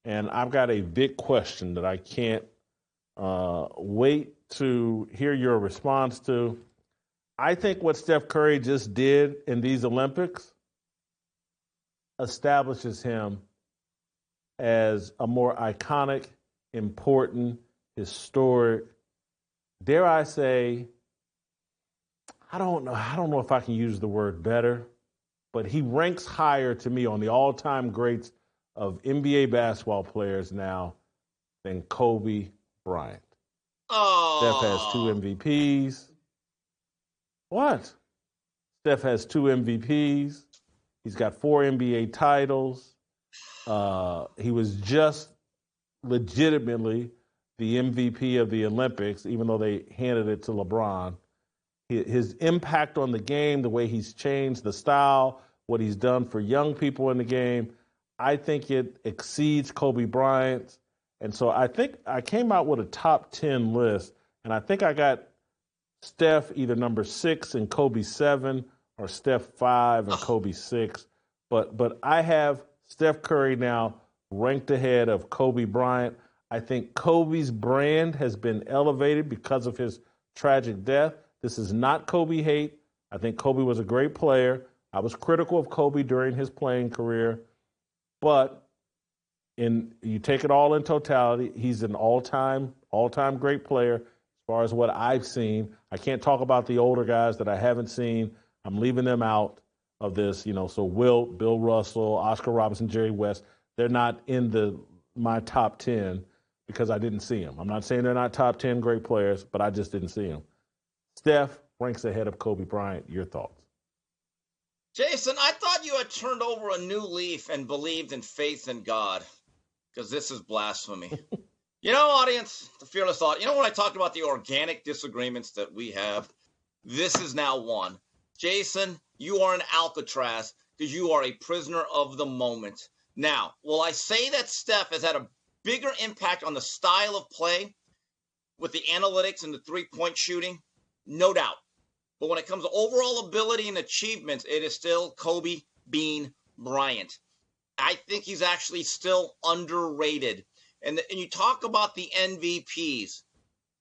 and I've got a big question that I can't wait to hear your response to. I think what Steph Curry just did in these Olympics establishes him as a more iconic, important, historic, dare I say, I don't know if I can use the word better, but he ranks higher to me on the all-time greats of NBA basketball players now than Kobe Bryant. Steph has 2 MVPs. What? Steph has 2 MVPs. He's got 4 NBA titles. He was just legitimately the MVP of the Olympics, even though they handed it to LeBron. His impact on the game, the way he's changed the style, what he's done for young people in the game, I think it exceeds Kobe Bryant's. And so I think I came out with a top 10 list, and I think I got Steph either number 6 and Kobe 7, or Steph 5 and Kobe 6. But I have Steph Curry now ranked ahead of Kobe Bryant. I think Kobe's brand has been elevated because of his tragic death. This is not Kobe hate. I think Kobe was a great player. I was critical of Kobe during his playing career. But you take it all in totality, he's an all-time great player as far as what I've seen. I can't talk about the older guys that I haven't seen. I'm leaving them out of this, so Wilt, Bill Russell, Oscar Robertson, Jerry West, they're not in my top 10 because I didn't see them. I'm not saying they're not top 10 great players, but I just didn't see them. Steph ranks ahead of Kobe Bryant. Your thoughts? Jason, I thought you had turned over a new leaf and believed in faith in God, because this is blasphemy. Audience, the fearless thought, when I talked about the organic disagreements that we have, this is now one. Jason, you are an Alcatraz because you are a prisoner of the moment. Now, will I say that Steph has had a bigger impact on the style of play with the analytics and the three-point shooting? No doubt. But when it comes to overall ability and achievements, it is still Kobe Bean Bryant. I think he's actually still underrated. And you talk about the MVPs.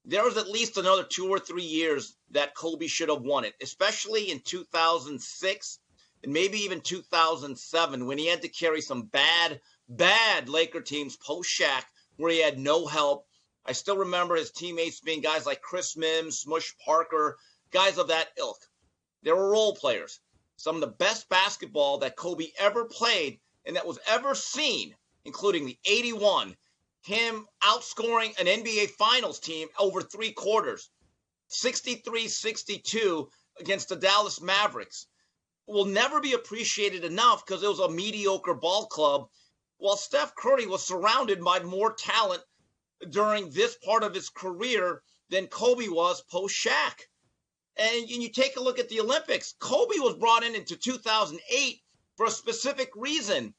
There was at least another 2 or 3 years that Kobe should have won it, especially in 2006 and maybe even 2007 when he had to carry some bad Laker teams post-Shaq where he had no help. I still remember his teammates being guys like Chris Mims, Smush Parker, guys of that ilk. They were role players. Some of the best basketball that Kobe ever played and that was ever seen, including the 81, him outscoring an NBA Finals team over 3 quarters, 63-62 against the Dallas Mavericks, will never be appreciated enough because it was a mediocre ball club, while Steph Curry was surrounded by more talent during this part of his career than Kobe was post-Shaq. And you take a look at the Olympics. Kobe was brought into 2008 for a specific reason.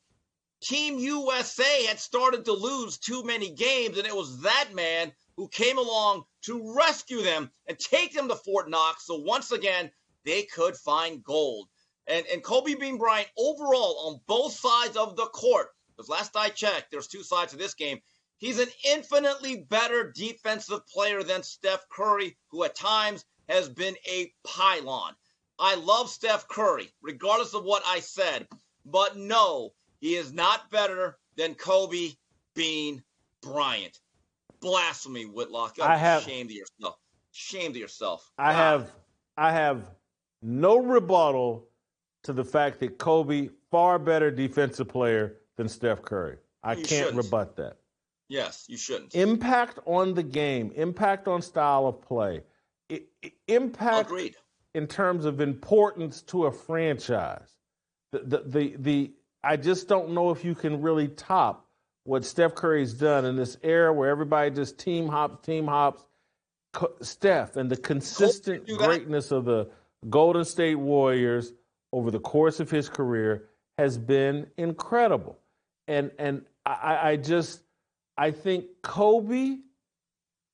Team USA had started to lose too many games, and it was that man who came along to rescue them and take them to Fort Knox so once again they could find gold. And Kobe Bean Bryant overall on both sides of the court, because last I checked, there's 2 sides to this game, he's an infinitely better defensive player than Steph Curry, who at times has been a pylon. I love Steph Curry, regardless of what I said, but no, he is not better than Kobe Bean Bryant. Blasphemy, Whitlock. You're ashamed of yourself. Ashamed of yourself. I have no rebuttal to the fact that Kobe, far better defensive player than Steph Curry. I can't rebut that. Yes, you shouldn't. Impact on the game, impact on style of play, impact Agreed. In terms of importance to a franchise. I just don't know if you can really top what Steph Curry's done in this era where everybody just team hops. Steph and the consistent greatness of the Golden State Warriors over the course of his career has been incredible. And I think Kobe,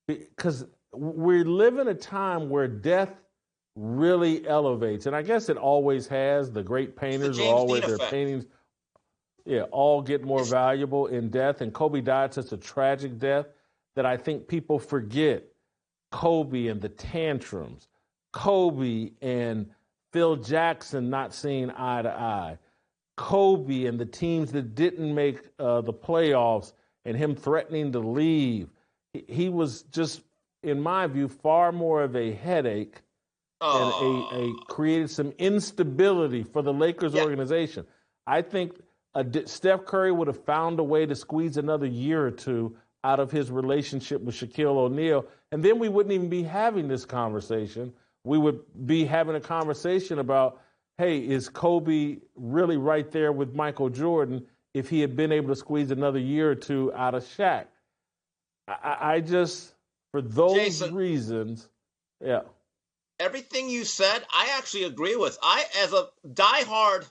because we live in a time where death really elevates, and I guess it always has. The great painters are always, their paintings all get more valuable in death. And Kobe died such a tragic death that I think people forget Kobe and the tantrums, Kobe and Phil Jackson not seeing eye to eye, Kobe and the teams that didn't make the playoffs and him threatening to leave. He was just, in my view, far more of a headache and created some instability for the Lakers organization. I think Steph Curry would have found a way to squeeze another year or two out of his relationship with Shaquille O'Neal, and then we wouldn't even be having this conversation. We would be having a conversation about, hey, is Kobe really right there with Michael Jordan if he had been able to squeeze another year or two out of Shaq? I just, for those Jason, reasons, yeah. Everything you said, I actually agree with. As a diehard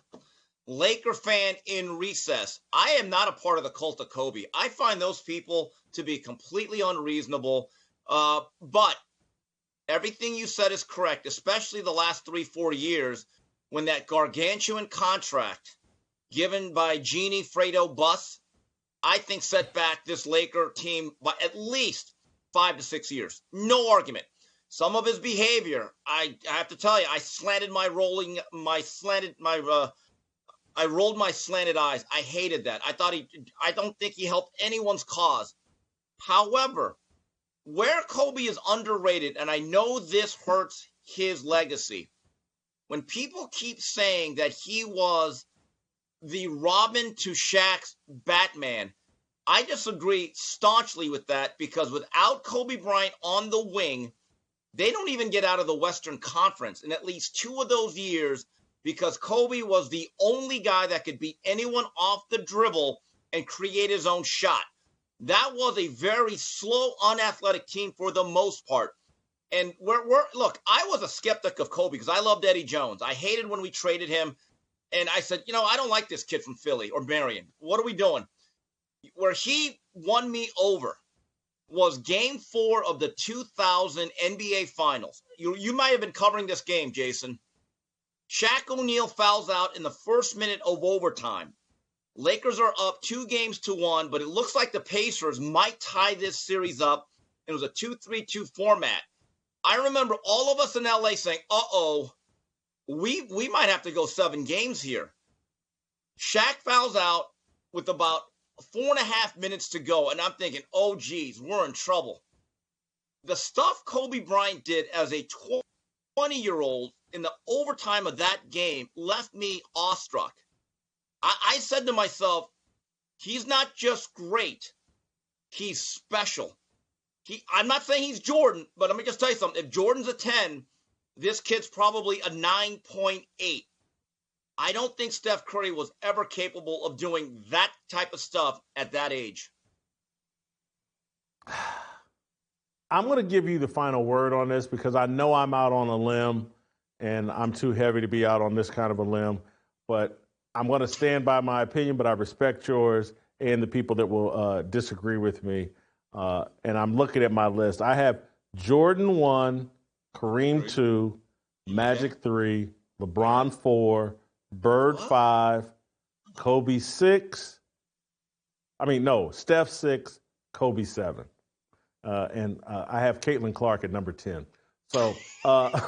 Laker fan in recess, I am not a part of the cult of Kobe. I find those people to be completely unreasonable. But everything you said is correct, especially the last 3-4 years when that gargantuan contract given by Genie Fredo Bus, I think set back this Laker team by at least 5 to 6 years. No argument. Some of his behavior, I have to tell you, I rolled my slanted eyes. I hated that. I don't think he helped anyone's cause. However, where Kobe is underrated, and I know this hurts his legacy, when people keep saying that he was the Robin to Shaq's Batman, I disagree staunchly with that, because without Kobe Bryant on the wing, they don't even get out of the Western Conference in at least 2 of those years, because Kobe was the only guy that could beat anyone off the dribble and create his own shot. That was a very slow, unathletic team for the most part. And look, I was a skeptic of Kobe because I loved Eddie Jones. I hated when we traded him. And I said, I don't like this kid from Philly or Marion. What are we doing? Where he won me over was Game 4 of the 2000 NBA Finals. You might have been covering this game, Jason. Shaq O'Neal fouls out in the first minute of overtime. Lakers are up 2-1, but it looks like the Pacers might tie this series up. It was a 2-3-2 format. I remember all of us in LA saying, we might have to go 7 games here. Shaq fouls out with about 4.5 minutes to go, and I'm thinking, oh, geez, we're in trouble. The stuff Kobe Bryant did as a 20-year-old in the overtime of that game left me awestruck. I said to myself, he's not just great, he's special. I'm not saying he's Jordan, but let me just tell you something. If Jordan's a 10, this kid's probably a 9.8. I don't think Steph Curry was ever capable of doing that type of stuff at that age. I'm going to give you the final word on this because I know I'm out on a limb and I'm too heavy to be out on this kind of a limb. But I'm going to stand by my opinion, but I respect yours and the people that will disagree with me. And I'm looking at my list. I have Jordan 1, Kareem 2, Magic 3, LeBron 4, Bird 5, Kobe 6. Steph 6, Kobe 7. And I have Caitlin Clark at number 10. So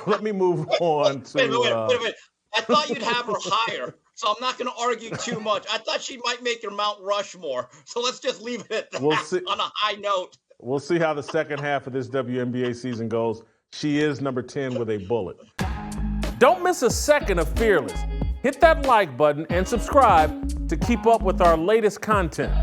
let me move on to... Wait a minute. I thought you'd have her higher, so I'm not going to argue too much. I thought she might make your Mount Rushmore. So let's just leave it at that on a high note. We'll see how the second half of this WNBA season goes. She is number 10 with a bullet. Don't miss a second of Fearless. Hit that like button and subscribe to keep up with our latest content.